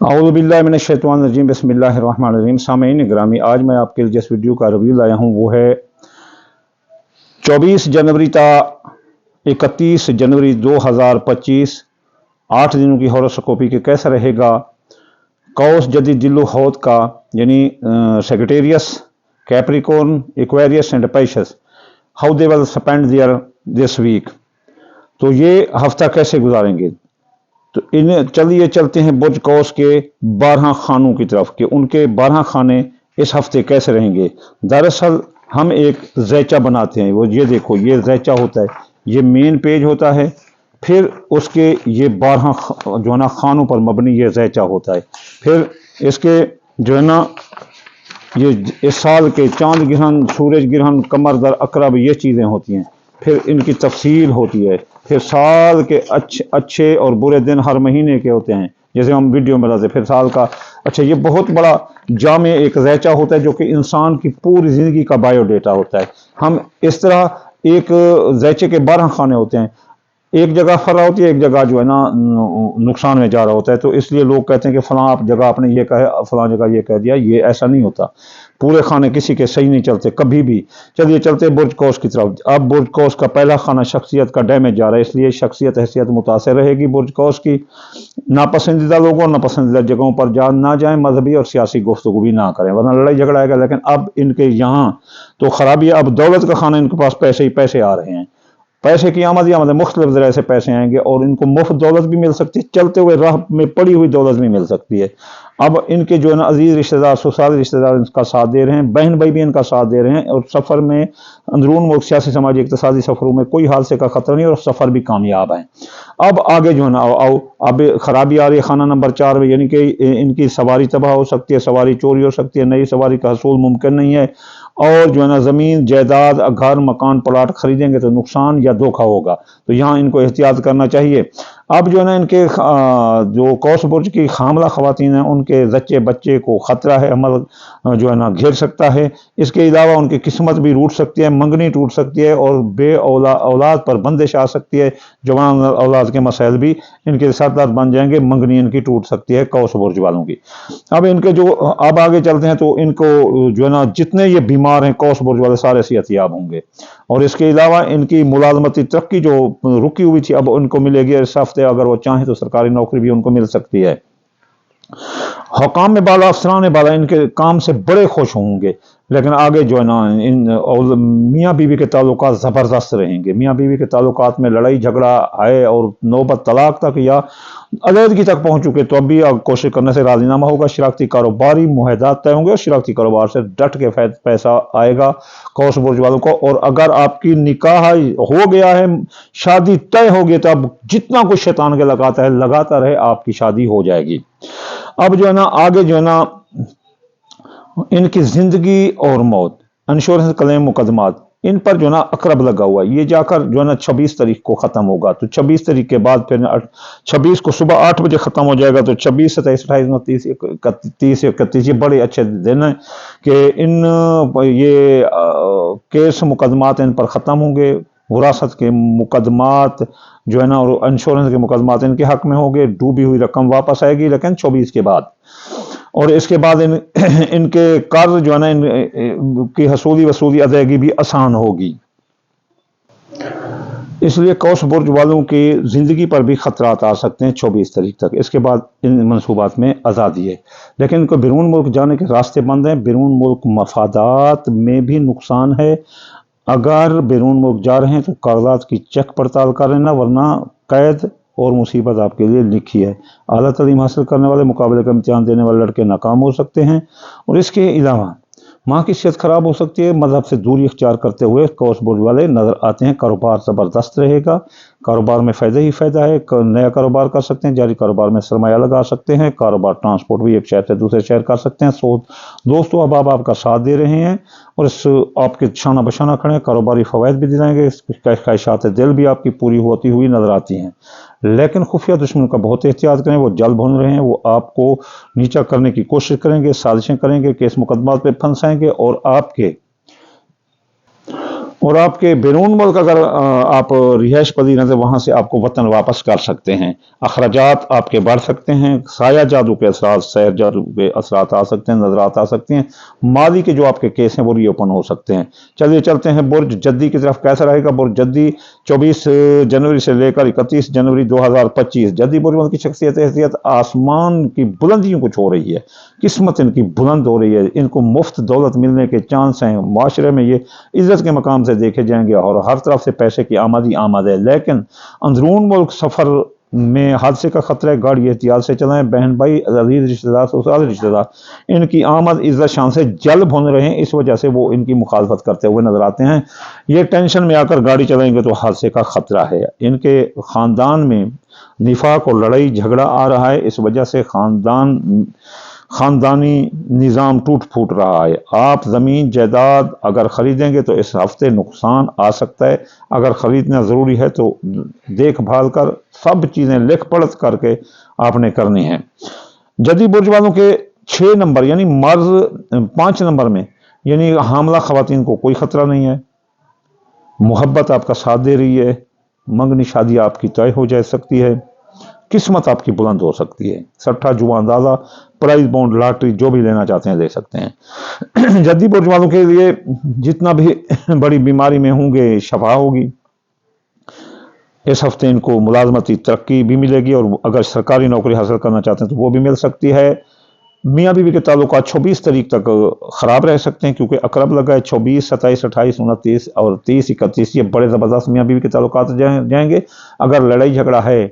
औज़ुबिल्लाहिमिनश्शैतानिर्रजीम बिस्मिल्लाहिर्रहमानिर्रहीम। सामईन ग्रामी, आज मैं आपके लिए जिस वीडियो का रिव्यू लाया हूँ वो है 24 जनवरी ता 31 जनवरी 2025 8 दिनों की हॉरोस्कोपी के कैसा रहेगा कौस जदीद जिल्लु हौद का, यानी Sagittarius, Capricorn, Aquarius and Pisces, how they will spend their this week. तो ये हफ्ता कैसे गुजारेंगे। तो इन चलिए चलते हैं बुर्ज कौस के 12 खानों की तरफ कि उनके 12 खाने इस हफ्ते कैसे रहेंगे। दरअसल हम एक ज़ैचा बनाते हैं, वो ये देखो, ये ज़ैचा होता है, ये मेन पेज होता है, फिर उसके ये 12 जो है ना खानों पर मबनी ये ज़ैचा होता है। फिर इसके जो है ना ये इस साल के चांद ग्रहण, सूरज ग्रहण, कमर दर अकरब, ये चीज़ें होती हैं। फिर इनकी तफसील होती है। फिर साल के अच्छे और बुरे दिन हर महीने के होते हैं, जैसे हम वीडियो में बताते हैं। फिर साल का अच्छा, ये बहुत बड़ा जामे एक ज़ैचा होता है जो कि इंसान की पूरी ज़िंदगी का बायोडेटा होता है। हम इस तरह एक ज़ैचे के 12 खाने होते हैं, एक जगह फला होती है, एक जगह जो है ना नुकसान में जा रहा होता है। तो इसलिए लोग कहते हैं कि फलां जगह आपने ये कहा, फलां जगह ये कह दिया। ये ऐसा नहीं होता, पूरे खाने किसी के सही नहीं चलते कभी भी। चलिए चलते बुर्ज कौस की तरफ। अब बुर्ज कौस का पहला खाना शख्सियत का डैमेज जा रहा है, इसलिए शख्सियत हैसियत मुतासर रहेगी बुर्ज कौस की। नापसंदीदा लोगों, नापसंदीदा जगहों पर ना जाएं, मजहबी और सियासी गुफ्तगू भी ना करें, वरना लड़ाई झगड़ा आएगा। लेकिन अब इनके यहाँ तो खराबी है, अब दौलत का खाना, इनके पास पैसे ही पैसे आ रहे हैं। पैसे की आमद ही आमद है, मुख्तलिफ ज़राए से पैसे आएंगे और इनको मुफ्त दौलत भी मिल सकती है, चलते हुए राह में पड़ी हुई दौलत भी मिल सकती है। अब इनके जो है ना अजीज़ रिश्तेदार, ससुराल रिश्तेदार इनका साथ दे रहे हैं, बहन भाई भी इनका साथ दे रहे हैं, और सफ़र में अंदरून मुल्क सियासी समाजी इक़्तिसादी सफ़रों में कोई हादसे का खतरा नहीं और सफ़र भी कामयाब है। अब आगे जो है ना आओ, अब खराबी आ रही है खाना नंबर 4 में, यानी कि इनकी सवारी तबाह हो सकती है, सवारी चोरी हो सकती है, नई सवारी का हसूल मुमकिन नहीं है, और जो है ना ज़मीन जायदाद, घर, मकान, प्लाट खरीदेंगे तो नुकसान या धोखा होगा। तो यहाँ इनको एहतियात करना चाहिए। अब जो है ना इनके जो कौस बुर्ज की खामला ख़वातीन हैं, उनके ज़च्चे बच्चे को ख़तरा है, अमल जो है ना घेर सकता है। इसके अलावा उनकी किस्मत भी रूठ सकती है, मंगनी टूट सकती है, और बे औलाद पर बंदिश आ सकती है। जवान औलाद के मसाइल भी इनके सरदर्द बन जाएंगे, मंगनी इनकी टूट सकती है कौस बुर्ज वालों की। अब इनके जो अब आगे चलते हैं तो इनको जो है ना जितने ये बीमार हैं कौस बुर्ज वाले, सारे सेहतियाब होंगे। और इसके अलावा इनकी मुलाजमती तरक्की जो रुकी हुई थी, अब उनको मिलेगी इस हफ्ते। अगर वो चाहें तो सरकारी नौकरी भी उनको मिल सकती है। हुकाम में बाला, अफसरान बाला इनके काम से बड़े खुश होंगे। लेकिन आगे जो है ना इन मियाँ बीवी के ताल्लुकात ज़बरदस्त रहेंगे। मियाँ बीवी के ताल्लुकात में लड़ाई झगड़ा है और नौबत तलाक तक या अलहदगी तक पहुँच चुके, तो अभी कोशिश करने से राजीनामा होगा। शराकती कारोबारी मुआहदात तय होंगे और शराकती कारोबार से डट के पैसा आएगा कौस बुर्ज वालों को। और अगर आपकी निकाह हो गया है, शादी तय हो गई, तो अब जितना कुछ शैतान के लगाता है लगाता रहे, आपकी शादी हो जाएगी। अब जो है ना आगे जो है ना इनकी जिंदगी और मौत, इंश्योरेंस क्लेम, मुकदमात, इन पर जो है ना अकरब लगा हुआ है। ये जाकर जो है ना 26 तारीख को ख़त्म होगा। तो 26 तारीख के बाद फिर 26 को सुबह 8 बजे ख़त्म हो जाएगा। तो 26, 27, 28, 29, 30, 31 ये बड़े अच्छे दिन हैं कि इन ये केस मुकदमात इन पर ख़त्म होंगे। विरासत के मुकदमात जो है ना और इंश्योरेंस के मुकदमात इनके हक में होंगे। डूबी हुई रकम वापस आएगी, लेकिन 24 के बाद। और इसके बाद इनके कर्ज जो है ना इनकी हसूली वसूली अदायगी भी आसान होगी। इसलिए कौस बुर्ज वालों की ज़िंदगी पर भी ख़तरात आ सकते हैं 24 तारीख तक। इसके बाद इन मनसूबात में आज़ादी है, लेकिन इनको बैरून मुल्क जाने के रास्ते बंद हैं। बैरून मुल्क मफादात में भी नुकसान है। अगर बैरून मुल्क जा रहे हैं तो कागजात की चेक पड़ताल कर लेना, वरना कैद और मुसीबत आपके लिए लिखी है। आला तालीम हासिल करने वाले, मुकाबले का इम्तिहान देने वाले लड़के नाकाम हो सकते हैं। और इसके अलावा माँ की सेहत खराब हो सकती है। मजहब से दूरी इख्तियार करते हुए कौस बुर्ज वाले नजर आते हैं। कारोबार ज़बरदस्त रहेगा, कारोबार में फ़ायदा ही फ़ायदा है। नया कारोबार कर सकते हैं, जारी कारोबार में सरमाया लगा सकते हैं। कारोबार ट्रांसपोर्ट भी एक शहर से दूसरे शहर कर सकते हैं। दोस्तों अब आप आपका साथ दे रहे हैं और इस आपके शाना बशाना खड़े, कारोबारी फ़वायद भी दिलाएंगे। ख्वाहिशात दिल भी आपकी पूरी होती हुई नजर आती हैं। लेकिन खुफिया दुश्मन का बहुत एहतियात करें, वो जल भून रहे हैं, वो आपको नीचा करने की कोशिश करेंगे, साजिशें करेंगे, केस मुकदमात पे फंसाएंगे और और आपके बैरून मुल्क अगर आप रिहाइश पजीर हैं तो वहाँ से आपको वतन वापस कर सकते हैं। अखराजात आपके बढ़ सकते हैं, साया जादू के असरात, सैर जादू के असरात आ सकते हैं, नजरात आ सकते हैं, मादी के जो आपके केस हैं वो रीओपन हो सकते हैं। चलिए चलते हैं बुर्ज जद्दी की तरफ। कैसा रहेगा बुर्ज जद्दी 24 जनवरी से लेकर 31 जनवरी 2025। जद्दी बुर्ज की शख्सियत हैसियत आसमान की बुलंदियों को छू रही है, किस्मत इनकी बुलंद हो रही है, इनको मुफ्त दौलत मिलने के चांस हैं, माशरे में ये इज्जत के मकाम से देखे जाएंगे और हर तरफ से पैसे की आमद है। लेकिन अंदरून मुल्क सफ़र में हादसे का खतरा है, गाड़ी एहतियात से चलाएं। बहन भाई, अजीज रिश्तेदार, ससुराल रिश्तेदार, इनकी आमद इज्जत शान से जल भुन रहे हैं, इस वजह से वो इनकी मुखालफत करते हुए नजर आते हैं। ये टेंशन में आकर गाड़ी चलाएंगे तो हादसे का खतरा है। इनके खानदान में निफाक और लड़ाई झगड़ा आ रहा है, इस वजह से खानदानी निज़ाम टूट फूट रहा है। आप ज़मीन जायदाद अगर ख़रीदेंगे तो इस हफ्ते नुकसान आ सकता है। अगर ख़रीदना ज़रूरी है तो देखभाल कर सब चीज़ें लिख पढ़त करके आपने करनी है। जदी बुर्ज वालों के 6 नंबर यानी मर्ज 5 नंबर में यानी हामला ख़वातीन को कोई ख़तरा नहीं है। मोहब्बत आपका साथ दे रही है, मंगनी शादी आपकी तय हो जा सकती है, किस्मत आपकी बुलंद हो सकती है। सट्ठा जुआ अंदाजा प्राइज बॉन्ड लॉटरी जो भी लेना चाहते हैं ले सकते हैं। जद्दी बुर्ज वालों के लिए जितना भी बड़ी बीमारी में होंगे शफा होगी। इस हफ्ते इनको मुलाजमती तरक्की भी मिलेगी और अगर सरकारी नौकरी हासिल करना चाहते हैं तो वो भी मिल सकती है। मियाँ बीवी के ताल्लुकात 24 तारीख तक ख़राब रह सकते हैं क्योंकि अकरब लगा है। 24, 27, 28, 29 और 30, 31 ये बड़े ज़बरदस्त मियाँ बीवी के ताल्लुकात जाएंगे। अगर लड़ाई झगड़ा है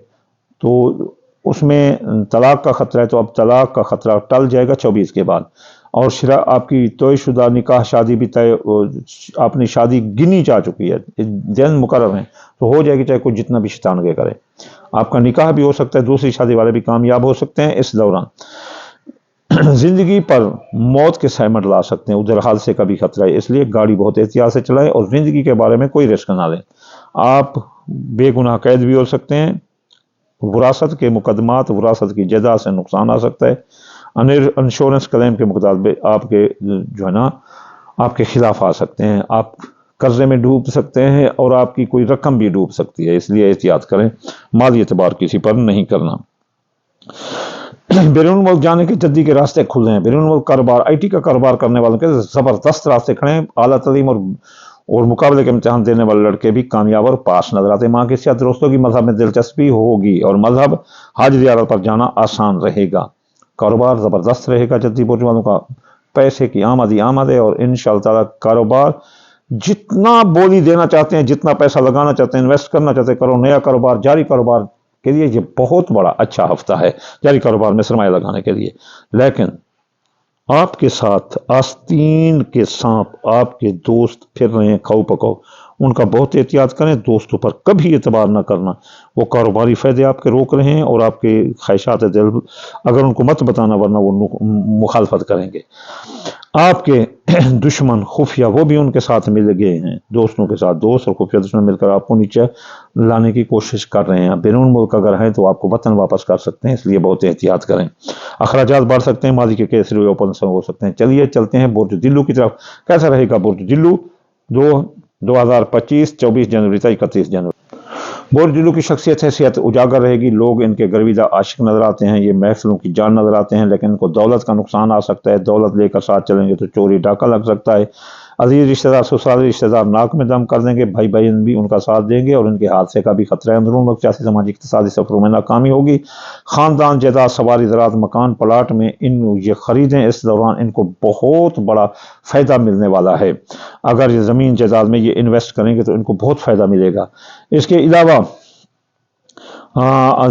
तो उसमें तलाक का खतरा है, तो अब तलाक का खतरा टल जाएगा 24 के बाद। और शिरा आपकी तयशुदा निकाह शादी भी तय, अपनी शादी गिनी जा चुकी है, दिन मुकर्रर है तो हो जाएगी, चाहे कोई जितना भी शैतानगी करे। आपका निकाह भी हो सकता है, दूसरी शादी वाले भी कामयाब हो सकते हैं इस दौरान। जिंदगी पर मौत के साए मंडला सकते हैं, उधर हादसे का भी खतरा है, इसलिए गाड़ी बहुत एहतियात से चलाएं और जिंदगी के बारे में कोई रिस्क ना लें। आप बेगुनाह कैद भी हो सकते हैं। विरासत के मुकदमात, विरासत की जायदाद से नुकसान आ सकता है। इंश्योरेंस क्लेम के मुकदमे आपके जो है ना आपके खिलाफ आ सकते हैं। आप कर्जे में डूब सकते हैं और आपकी कोई रकम भी डूब सकती है, इसलिए एहतियात करें। माली एतबार किसी पर नहीं करना। बैरून मुल्क जाने के जद्दी के रास्ते खुले हैं। बैरून मुल्क कारोबार, IT का कारोबार करने वालों के जबरदस्त रास्ते खड़े हैं। आला तलीम और मुकाबले के इम्तिहान देने वाले लड़के भी कामयाब और पास नजर आते हैं। माँ की सियात दोस्तों की मजहब में दिलचस्पी होगी और मजहब हज ज़ियारत पर जाना आसान रहेगा। कारोबार ज़बरदस्त रहेगा जद्दी बुर्ज वालों का। पैसे की आमद है और इंशाअल्लाह ताला कारोबार जितना बोली देना चाहते हैं, जितना पैसा लगाना चाहते हैं, इन्वेस्ट करना चाहते हैं, करो। नया कारोबार, जारी कारोबार के लिए ये बहुत बड़ा अच्छा हफ्ता है, जारी कारोबार में सरमाया लगाने के लिए। लेकिन आपके साथ आस्तीन के सांप आपके दोस्त फिर रहे हैं खाओ पकाओ, उनका बहुत एहतियात करें। दोस्तों पर कभी एतबार ना करना, वो कारोबारी फायदे आपके रोक रहे हैं और आपके ख्वाहिशात दिल अगर उनको मत बताना वरना वो मुखालफत करेंगे। आपके दुश्मन खुफिया वो भी उनके साथ मिल गए हैं, दोस्तों के साथ दोस्त और खुफिया दुश्मन मिलकर आपको नीचे लाने की कोशिश कर रहे हैं। बैरून मुल्क अगर हैं तो आपको वतन वापस कर सकते हैं, इसलिए बहुत एहतियात करें। अखराजात बढ़ सकते हैं, माजी के केस ओपन हो सकते हैं। चलिए चलते हैं बुर्ज दिल्लू की तरफ। कैसा रहेगा बुर्ज दिल्लू 2025 24 जनवरी से 31 जनवरी। बुर्ज दिल्लू की शख्सियत हैसियत उजागर रहेगी। लोग इनके गर्विदा आशिक नजर आते हैं, ये महफिलों की जान नजर आते हैं, लेकिन इनको दौलत का नुकसान आ सकता है। दौलत लेकर साथ चलेंगे तो चोरी डाका लग सकता है। अजीज रिश्तेदार, ससुराल रिश्तेदार नाक में दम कर देंगे। भाई बहन भी उनका साथ देंगे और इनके हादसे का भी खतरा है। अंदरून मुल्क सियासी समाजी इक्तिसादी सफरों में नाकामी होगी। खानदान जायदाद सवारी ज़रात मकान प्लाट में ये खरीदें, इस दौरान इनको बहुत बड़ा फ़ायदा मिलने वाला है। अगर ये ज़मीन जायदाद में ये इन्वेस्ट करेंगे तो इनको बहुत फ़ायदा मिलेगा। इसके अलावा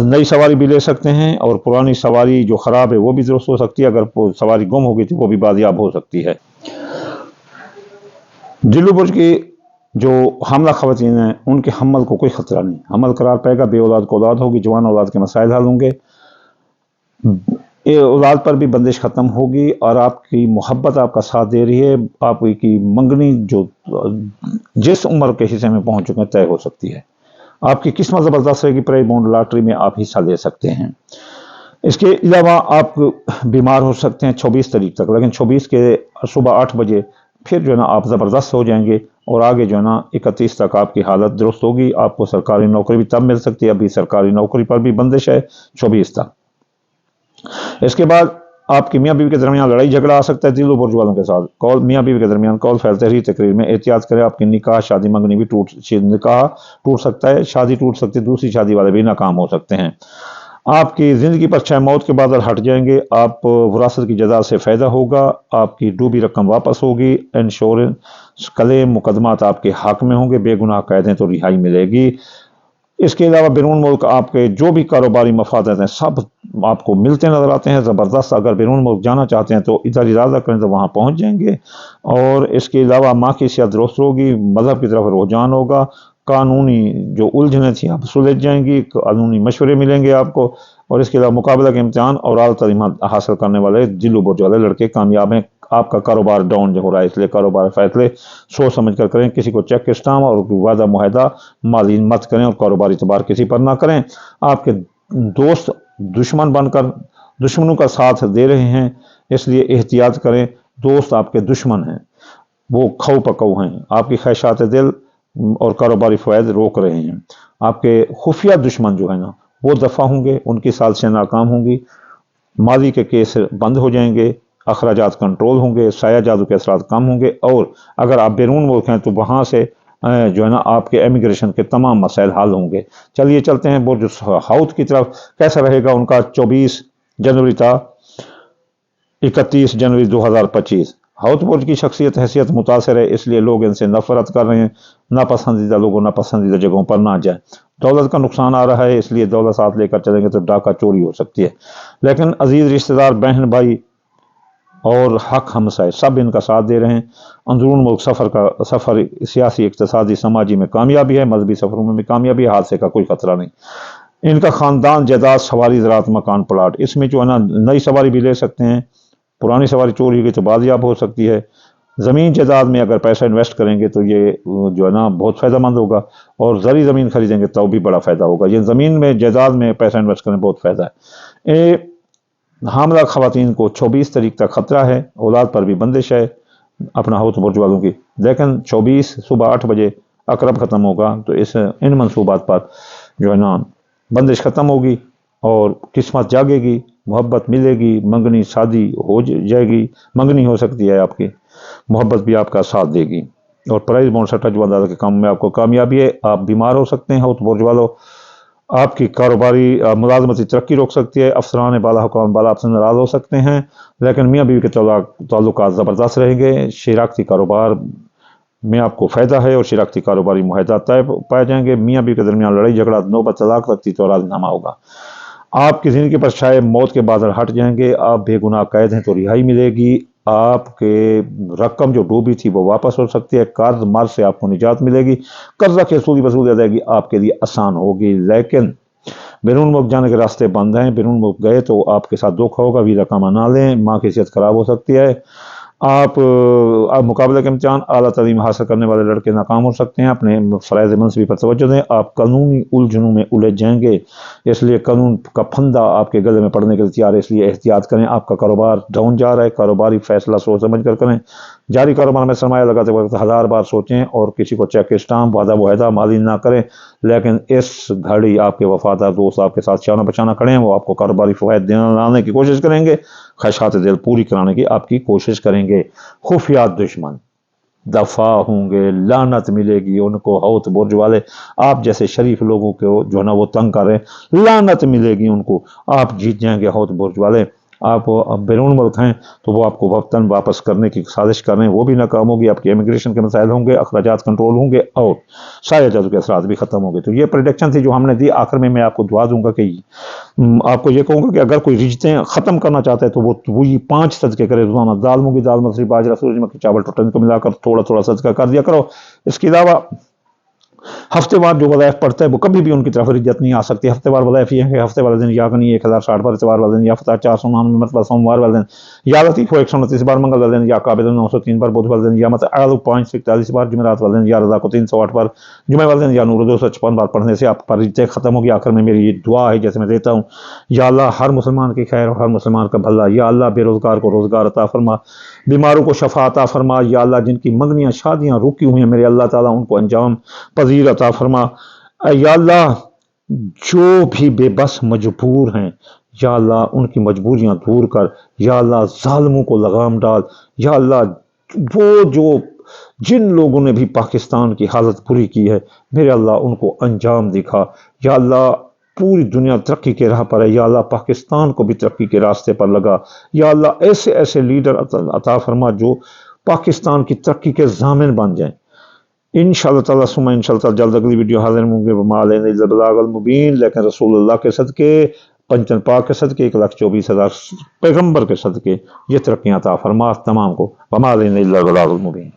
नई सवारी भी ले सकते हैं और पुरानी सवारी जो ख़राब है वो भी दुरुस्त हो सकती है। अगर सवारी गुम हो गई थी वो भी बाजियाब हो सकती है। दिल्लू बुर्ज की जो हमला ख़वातीन हैं उनके हमल को कोई ख़तरा नहीं, हमल करार पाएगा। बे औलाद को औलाद होगी, जवान औलाद के मसाइल हल होंगे, औलाद पर भी बंदिश ख़त्म होगी और आपकी मोहब्बत आपका साथ दे रही है। आपकी मंगनी जो जिस उम्र के हिस्से में पहुंच चुके हैं तय हो सकती है। आपकी किस्मत ज़बरदस्त रहेगी, प्राइज बॉन्ड लॉटरी में आप हिस्सा ले सकते हैं। इसके अलावा आप बीमार हो सकते हैं 24 तारीख तक, लेकिन 24 के सुबह 8 बजे फिर जो है ना आप ज़बरदस्त हो जाएंगे। اور آگے جو ہے نا 31 تک آپ کی حالت درست ہوگی، آپ کو سرکاری نوکری بھی تب مل سکتی ہے، ابھی سرکاری نوکری پر بھی بندش ہے 24 تک۔ اس کے بعد آپ کی میاں بیوی کے درمیان لڑائی جھگڑا آ سکتا ہے دل و برج والوں کے ساتھ، کال میاں بیوی کے درمیان کال پھیلتے رہی تقریر میں احتیاط کریں، آپ کی نکاح شادی منگنی بھی نکاح ٹوٹ سکتا ہے، شادی ٹوٹ سکتی ہے، دوسری شادی والے بھی ناکام ہو سکتے ہیں۔ آپ کی زندگی پر چھ موت کے بادل ہٹ جائیں گے، آپ وراثت کی جائیداد سے فائدہ ہوگا، آپ کی ڈوبی رقم واپس ہوگی، انشورنس کلیم مقدمات آپ کے حق میں ہوں گے، بے گناہ قید ہیں تو رہائی ملے گی۔ اس کے علاوہ بیرون ملک آپ کے جو بھی کاروباری مفادات ہیں سب آپ کو ملتے نظر آتے ہیں زبردست۔ اگر بیرون ملک جانا چاہتے ہیں تو ادھر ارادہ کریں تو وہاں پہنچ جائیں گے۔ اور اس کے علاوہ ماں کی صحت درست ہوگی، مذہب کی طرف رجحان ہوگا، قانونی جو الجھنیں تھیں آپ سلجھ جائیں گی، قانونی مشورے ملیں گے آپ کو۔ اور اس کے علاوہ مقابلہ کے امتحان اور اعلیٰ تعلیمات حاصل کرنے والے دل و برج والے لڑکے کامیاب ہیں۔ آپ کا کاروبار ڈاؤن ہو رہا ہے، اس لیے کاروبار فیصلے سوچ سمجھ کر کریں، کسی کو چیک اسٹامپ اور وعدہ معاہدہ مالی مت کریں اور کاروباری اعتبار کسی پر نہ کریں۔ آپ کے دوست دشمن بن کر دشمنوں کا ساتھ دے رہے ہیں، اس لیے احتیاط کریں، دوست آپ کے دشمن ہیں، وہ کھو پکو ہیں، آپ کی خواہشات دل اور کاروباری فوائد روک رہے ہیں۔ آپ کے خفیہ دشمن جو ہے نا وہ دفع ہوں گے، ان کی سازشیں ناکام ہوں گی، ماضی کے کیس بند ہو جائیں گے، اخراجات کنٹرول ہوں گے، سایہ جادو کے اثرات کم ہوں گے، اور اگر آپ بیرون ملک ہیں تو وہاں سے جو ہے نا آپ کے امیگریشن کے تمام مسائل حل ہوں گے۔ چلیے چلتے ہیں برج حوت کی طرف، کیسا رہے گا ان کا 24 جنوری تا 31 جنوری 2025۔ حوت برج کی شخصیت حیثیت متاثر ہے، اس لیے لوگ ان سے نفرت کر رہے ہیں، ناپسندیدہ لوگوں ناپسندیدہ جگہوں پر نہ جائیں۔ دولت کا نقصان آ رہا ہے، اس لیے دولت ساتھ لے کر چلیں گے تو ڈاکہ چوری ہو سکتی ہے، لیکن عزیز رشتہ دار بہن بھائی اور حق ہمسائے سب ان کا ساتھ دے رہے ہیں۔ اندرون ملک سفر سیاسی اقتصادی سماجی میں کامیابی ہے، مذہبی سفروں میں بھی کامیابی ہے، حادثے کا کوئی خطرہ نہیں۔ ان کا خاندان جائیداد سواری زراعت مکان پلاٹ، اس میں جو ہے نا نئی سواری بھی لے سکتے ہیں، پرانی سواری چوری ہوئی تو بازیاب ہو سکتی ہے۔ زمین جائیداد میں اگر پیسہ انویسٹ کریں گے تو یہ جو ہے نا بہت فائدہ مند ہوگا، اور زرعی زمین خریدیں گے تو بھی بڑا فائدہ ہوگا۔ یہ زمین میں جائیداد میں پیسہ انویسٹ کریں بہت فائدہ ہے۔ حاملہ خواتین کو 24 تاریخ تک خطرہ ہے، اولاد پر بھی بندش ہے اپنا حوت برج والوں کی، لیکن 24 صبح 8 بجے عقرب ختم ہوگا تو ان منصوبات پر جو ہے نا بندش ختم ہوگی اور قسمت جاگے گی، محبت ملے گی، منگنی شادی ہو جائے گی، منگنی ہو سکتی ہے آپ کی، محبت بھی آپ کا ساتھ دے گی، اور پرائز بونڈ سٹا جو اندازہ کے کام میں آپ کو کامیابی ہے۔ آپ بیمار ہو سکتے ہیں حوت برج والوں، آپ کی کاروباری ملازمتی ترقی روک سکتی ہے، افسران بالا حکام بالا آپ سے ناراض ہو سکتے ہیں، لیکن میاں بیوی کے تعلقات زبردست رہیں گے، شراکتی کاروبار میں آپ کو فائدہ ہے اور شراکتی کاروباری معاہدات طے پائے جائیں گے۔ میاں بیوی کے درمیان لڑائی جھگڑا نوبت طلاق تک تو راضی نامہ ہوگا۔ آپ کی زندگی پر شاید موت کے بادل ہٹ جائیں گے، آپ بے گناہ قید ہیں تو رہائی ملے گی، آپ کے رقم جو ڈوبی تھی وہ واپس ہو سکتی ہے، قرض مار سے آپ کو نجات ملے گی، قرضہ کی وصولی ادائیگی آپ کے لیے آسان ہوگی۔ لیکن بیرون ملک جانے کے راستے بند ہیں، بیرون ملک گئے تو آپ کے ساتھ دھوکھا ہوگا، ویزا کام نہ لیں، ماں کی صحت خراب ہو سکتی ہے۔ آپ مقابلہ کے امتحان اعلیٰ تعلیم حاصل کرنے والے لڑکے ناکام ہو سکتے ہیں، اپنے فرائض منصبی پر توجہ دیں، آپ قانونی الجھنوں میں الجھ جائیں گے، اس لیے قانون کا پھندا آپ کے گلے میں پڑنے کے لیے تیار ہے، اس لیے احتیاط کریں۔ آپ کا کاروبار ڈاؤن جا رہا ہے، کاروباری فیصلہ سوچ سمجھ کر کریں، جاری کاروبار میں سرمایہ لگاتے وقت 1000 بار سوچیں اور کسی کو چیک اسٹامپ وعدہ معاہدہ مالی نہ کریں، لیکن اس گھڑی آپ کے وفادار دوست آپ کے ساتھ شانہ بشانہ کھڑے ہیں، وہ آپ کو کاروباری فوائد دلانے کی کوشش کریں گے، خواہشات دل پوری کرانے کی آپ کی کوشش کریں گے۔ خفیہ دشمن دفاع ہوں گے، لعنت ملے گی ان کو، حوت برج والے آپ جیسے شریف لوگوں کو جو ہے نا وہ تنگ کر رہے ہیں، لعنت ملے گی ان کو، آپ جیت جائیں گے حوت برج والے۔ آپ بیرون ملک ہیں تو وہ آپ کو وطن واپس کرنے کی سازش کر رہے ہیں، وہ بھی ناکام ہوگی، آپ کے امیگریشن کے مسائل ہوں گے، اخراجات کنٹرول ہوں گے، اور سایہ جادو کے اثرات بھی ختم ہوں گے۔ تو یہ پریڈکشن تھی جو ہم نے دی۔ آخر میں آپ کو دعا دوں گا کہ آپ کو یہ کہوں گا کہ اگر کوئی رشتے ختم کرنا چاہتا ہے تو وہ 5 صدقے کرے روزانہ، دال مونگی دال مسری باجرہ سورج مکھی چاول ٹوٹن کو ملا کر تھوڑا تھوڑا صدقہ کر دیا کرو۔ اس کے علاوہ ہفتے وار جو وظائف پڑھتا ہے وہ کبھی بھی ان کی طرف رجت نہیں آ سکتی. ہفتے وار وظائف یہ ہے کہ ہفتے والے دن یا کنی 1060 بار، اتوار والے دن یا فتح 499 مرتبہ، سوموار والے دن یا لطیف 129 بار، منگل والے دن یا قابل 903 بار، بدھ والے دن یا اعلی 541 بار، جمعرات والے دن یا رضا کو 308 بار، جمعہ والے دن یا نور 256 بار پڑھنے سے آپ پر رجت ختم ہوگی. آخر میں میری یہ دعا ہے جیسے میں دیتا ہوں، یا اللہ ہر مسلمان کی خیر اور ہر مسلمان کا بھلا. یا اللہ بے روزگار کو روزگار عطا فرما، بیماروں کو شفا عطا فرما. یا اللہ جن کی منگنیاں شادیاں رکی ہوئی ہیں میرے اللہ تعالیٰ ان کو انجام پذیر عطا فرما. یا اللہ جو بھی بے بس مجبور ہیں یا اللہ ان کی مجبوریاں دور کر. یا اللہ ظالموں کو لگام ڈال. یا اللہ وہ جو جن لوگوں نے بھی پاکستان کی حالت بری کی ہے میرے اللہ ان کو انجام دکھا. یا اللہ پوری دنیا ترقی کے راہ پر ہے، یا اللہ پاکستان کو بھی ترقی کے راستے پر لگا. یا اللہ ایسے ایسے لیڈر عطا فرما جو پاکستان کی ترقی کے ضامن بن جائیں. انشاءاللہ تعالیٰ ثم انشاءاللہ تعالیٰ جلد اگلی ویڈیو حاضر ہوں گے. وما علینا الا البلاغ المبین. لیکن رسول اللہ کے صدقے، پنچن پاک کے صدقے، 1,24,000 پیغمبر کے صدقے یہ ترقیاں عطا فرما تمام کو. وما علینا الا البلاغ المبین.